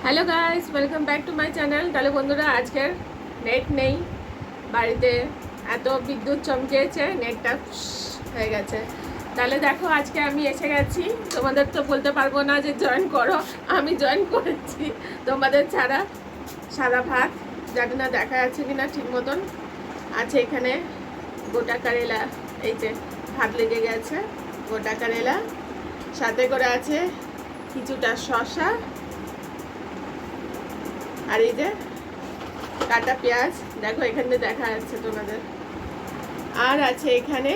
Hello guys, welcome back to my channel. তাহলে বন্ধুরা, আজকের নেট নেই বাড়িতে, এত বিদ্যুৎ চমকেছে, নেটটা হয়ে গেছে। তাহলে দেখো, আজকে আমি এসে গেছি। তোমাদের তো বলতে পারবো না যে জয়েন করো, আমি জয়েন করেছি তোমাদের ছাড়া। সাদা ভাত, জানি না দেখা যাচ্ছে কিনা ঠিক মতন, আছে এখানে গোটা কারেলা। এই যে ভাত লেগে গেছে, গোটা কারেলা, সাথে করে আছে কিছুটা শসা, আর এই যে কাটা পেঁয়াজ, দেখো এখানে দেখা যাচ্ছে তোমাদের। আর আছে এখানে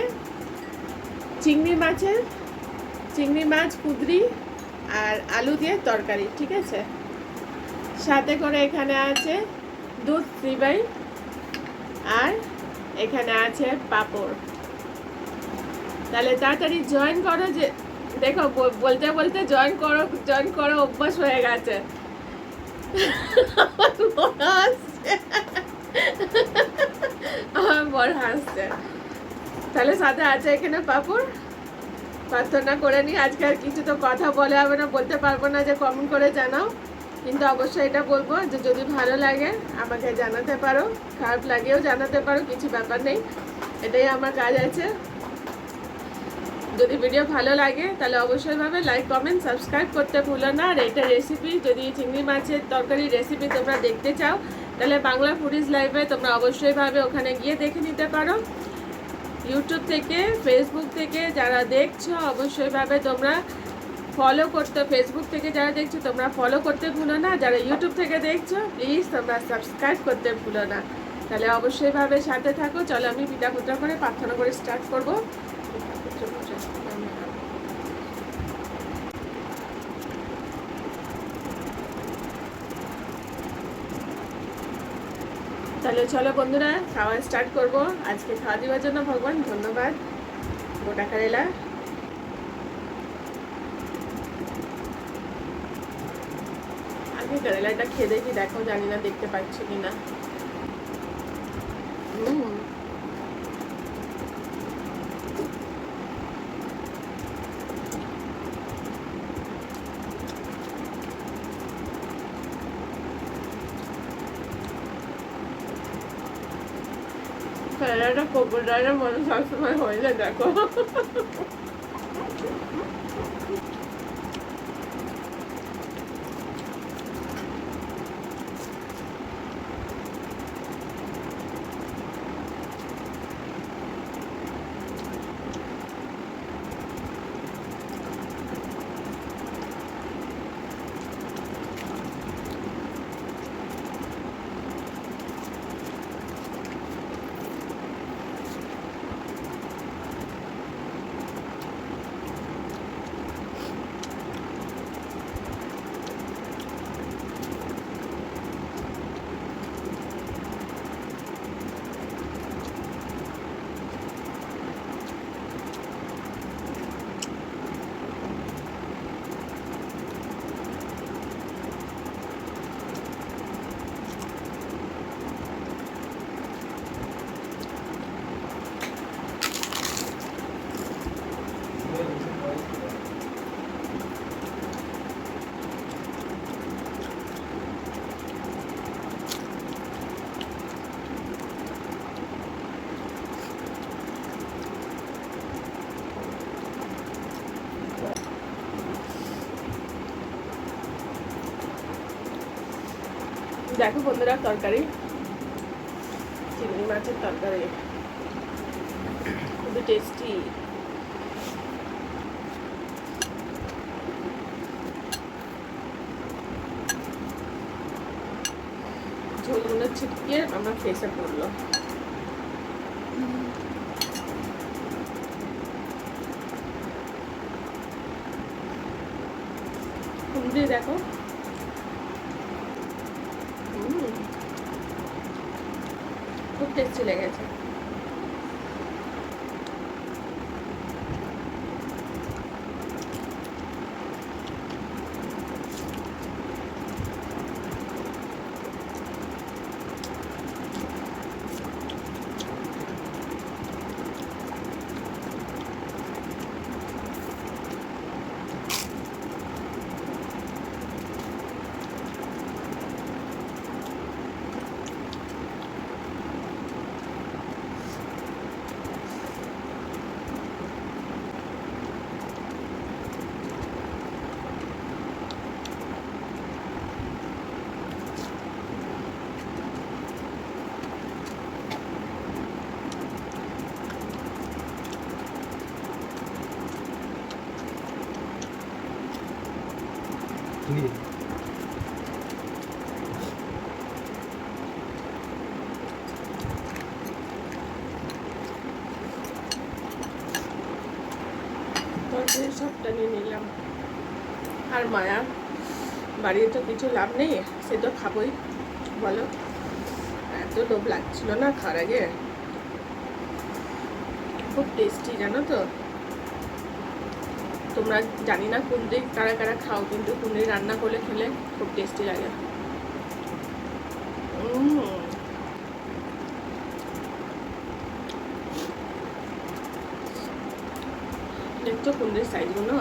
চিংড়ি মাছ কুদরি আর আলু দিয়ে তরকারি, ঠিক আছে। সাথে করে এখানে আছে দুধ সিবাই, আর এখানে আছে পাঁপড়। তাহলে তাড়াতাড়ি জয়েন করো। যে দেখো, বলতে বলতে জয়েন করো অভ্যাস হয়ে গেছে। আমার বড় হাসছে। তাহলে সাথে আছে এখানে পাঁপড়। প্রার্থনা করে নিই, আজকে আর কিছু তো কথা বলে হবে না, বলতে পারবো না যে কমেন্ট করে জানাও, কিন্তু অবশ্যই এটা বলবো যে যদি ভালো লাগে আমাকে জানাতে পারো, খারাপ লাগেও জানাতে পারো, কিছু ব্যাপার নেই, এটাই আমার কাজ আছে। যদি ভিডিও ভালো লাগে তাহলে অবশ্যইভাবে লাইক কমেন্ট সাবস্ক্রাইব করতে ভুলো না। আর এটা রেসিপি, যদি চিংড়ি মাছের তরকারি রেসিপি তোমরা দেখতে চাও তাহলে বাংলা ফুডিজ লাইভে তোমরা অবশ্যইভাবে ওখানে গিয়ে দেখে নিতে পারো। ইউটিউব থেকে, ফেসবুক থেকে যারা দেখছো অবশ্যইভাবে তোমরা ফলো করতে, ফেসবুক থেকে যারা দেখছো তোমরা ফলো করতে ভুলো না। যারা ইউটিউব থেকে দেখছো প্লিজ তোমরা সাবস্ক্রাইব করতে ভুলো না। তাহলে অবশ্যইভাবে সাথে থাকো। চলো আমি পিঠা পুত্রা করে প্রার্থনা করে স্টার্ট করবো। তাহলে চলো বন্ধুরা, খাওয়া স্টার্ট করব। আজকে খাওয়া দেওয়ার জন্য ভগবান ধন্যবাদ। গোটা কারেলা, আগে কারেলাটা খেয়ে দেখি, দেখো জানি না দেখতে পাচ্ছ কিনা। কারেলাটা কবুল ডালের মতো সবসময় হয়ে যায়, দেখো। দেখো বন্ধুরা, তরকারি চিংড়ি মাছের তরকারি খুবই টেস্টি। ঝোলগুলো ছিটকিয়ে আমার ফেসে পড়লো। কুমড়ি দেখো, খুব টেস্টি লেগেছে। এই সবটা নিয়ে নিলাম। আর মায়া বাড়িতে তো কিছু লাভ নেই, সে তো খাবোই বলো। এত লোভ লাগছিল না খাওয়ার আগে, খুব টেস্টি জানো তো। তোমরা জানি না কুন্দ্রি কারা কারা খাও, কিন্তু কুন্দ্রি রান্না করলে খেলে খুব টেস্টি লাগে। দেখছো কুন্দ্রির সাইজগুলো,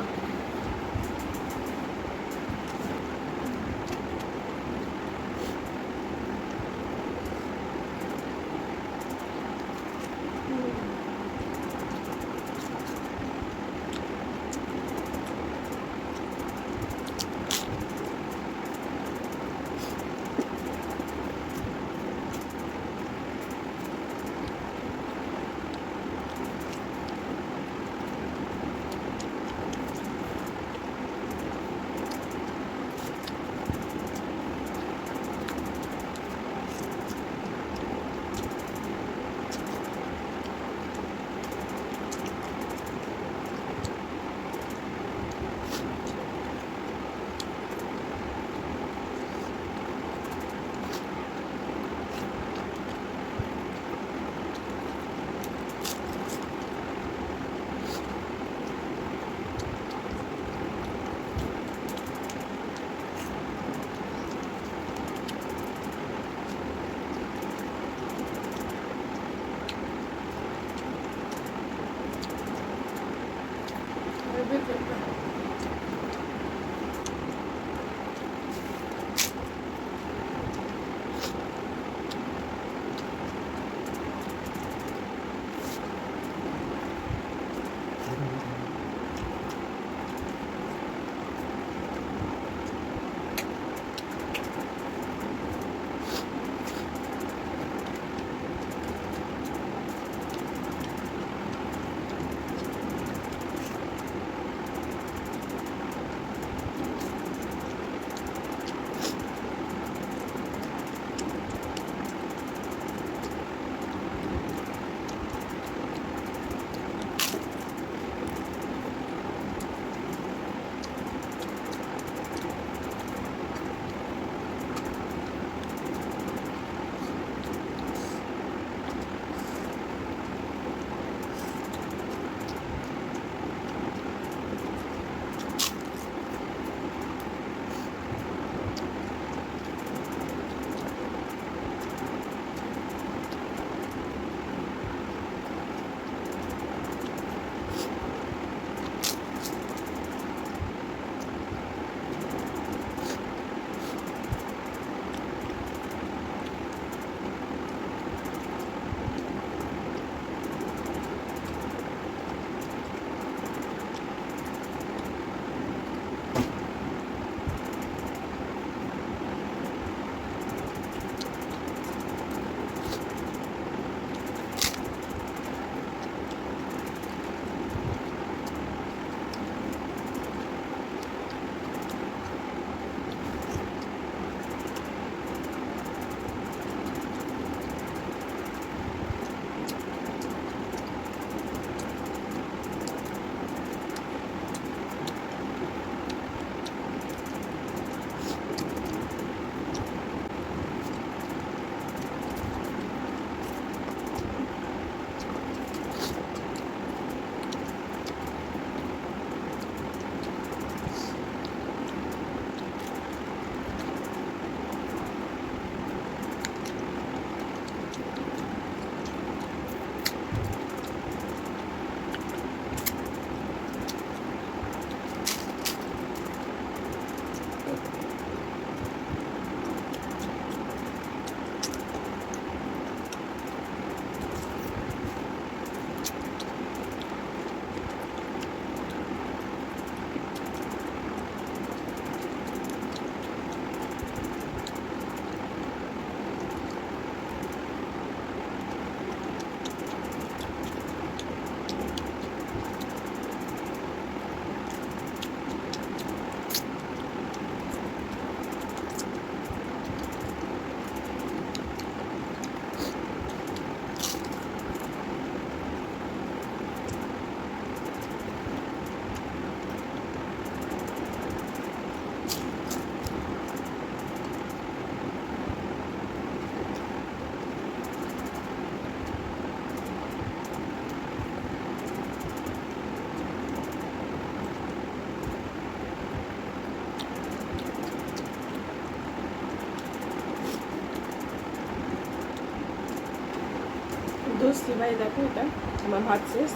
ধরছি ভাই, দেখো এটা আমার ভাত শেষ।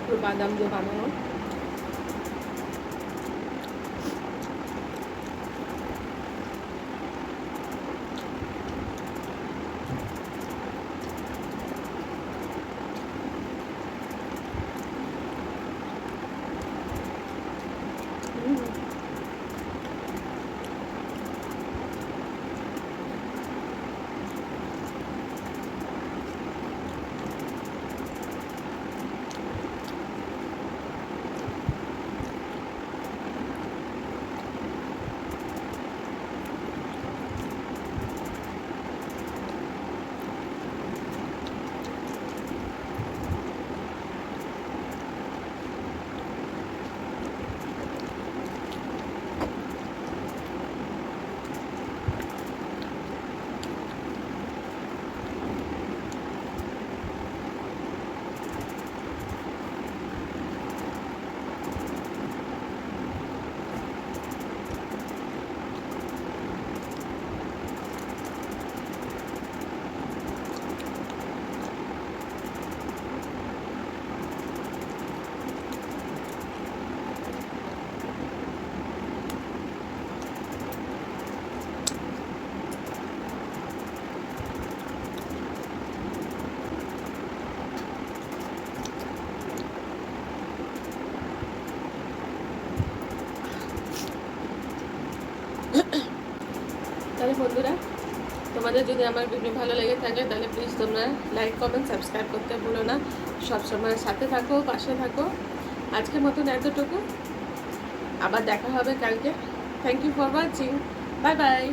পুরো বাদাম দিয়ে বানানো। তাহলে বন্ধুরা, তোমাদের যদি আমার ভিডিও ভালো লেগে থাকে তাহলে প্লিজ তোমরা লাইক কমেন্ট সাবস্ক্রাইব করতে ভুলো না। সবসময় সাথে থাকো, পাশে থাকো। আজকের মতন এতটুকু, আবার দেখা হবে কালকে। Thank you for watching, bye by.